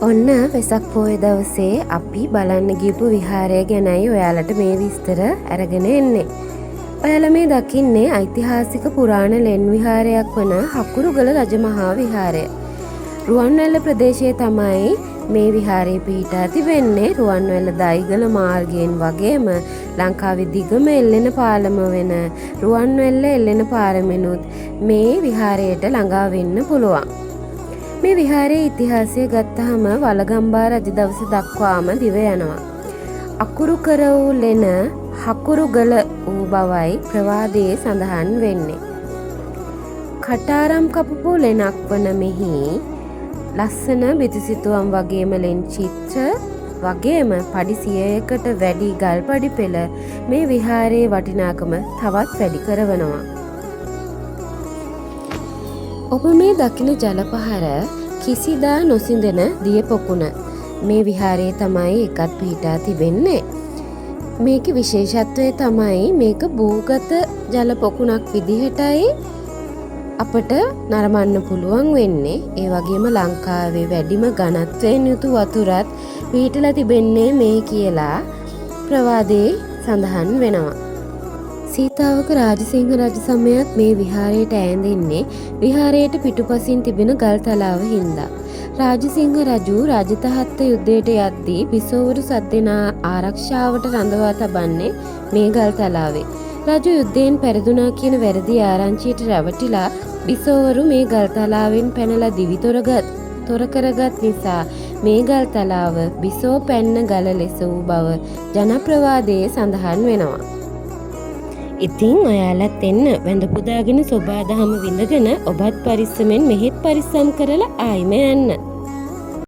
ඔන්න වෙසක් පොය දවසේ අපි බලන්න ගියපු විහාරය ගැනයි ඔයාලට මේ විස්තර අරගෙන එන්නේ. ඔයාලා මේ දකින්නේ ඓතිහාසික පුරාණ ලෙන් විහාරයක් වන හකුරුගල රජමහා විහාරය. රුවන්වැල්ල ප්‍රදේශයේ තමයි මේ විහාරය පිහිටා තිබෙන්නේ. රුවන්වැල්ල දයිගල මාර්ගයෙන් වගේම ලංකාවේ දිගම එල්ලෙන පාලම වෙන රුවන්වැල්ල එල්ලෙන පාරමිනුත් මේ විහාරයට ළඟා වෙන්න පුළුවන්. මේ විහාරයේ ඉතිහාසය ගත්තහම වලගම්බා රජ දවස දක්වාම දිව යනවා. අකුරු කර වූ ලෙන හකුරුගල වූ බවයි ප්‍රවාදයේ සඳහන් වෙන්නේ. කටාරම් කපපු ලෙනක් වන මෙහි ලස්සන බිතුසිතුවම් වගේම ලෙන් චිත්‍ර වගේම පඩි 100කට වැඩි ගල් පඩි පෙළ මේ විහාරයේ වටිනාකම තවත් වැඩි කරවනවා. ඔබ මේ දකින ජලපහර කිසිදා නොසිඳෙන දිය පොකුණ මේ විහාරයේ තමයි එකත් පිහිටා තිබෙන්නේ. මේකේ විශේෂත්වය තමයි මේක භූගත ජල පොකුණක් විදිහටයි අපට නරඹන්න පුළුවන් වෙන්නේ. ඒ වගේම ලංකාවේ වැඩිම ඝනත්වයෙන් යුතු වතුරත් පිහිටලා තිබෙන්නේ මේ කියලා ප්‍රවාදයේ සඳහන් වෙනවා. සීතාවක රාජසිංහ රජ සමයත් මේ විහාරයට ඈඳෙන්නේ විහාරයට පිටුපසින් තිබෙන ගල් තලාව හින්දා. රාජසිංහ රජු රාජතහත්ත යුද්ධයට යද්දී බිසෝවරු 7 දෙනා ආරක්ෂාවට රඳවා තබන්නේ මේ ගල් තලාවේ. රජු යුද්ධයෙන් පෙරදුනා කියන වැරදි ආරංචියට රැවටිලා බිසෝවරු මේ ගල් තලාවෙන් පැනලා දිවි තොර කරගත් නිසා මේ ගල් තලාව බිසෝ පැන්න ගල ලෙස වූ බව ජනප්‍රවාදයේ සඳහන් වෙනවා. ඉතින් ඔයාලත් එන්න වැඳ පුදාගෙන සෝබාදහම විඳගෙන ඔබත් පරිස්සමෙන් මෙහෙත් පරිස්සම් කරලා ආයිම යන්න.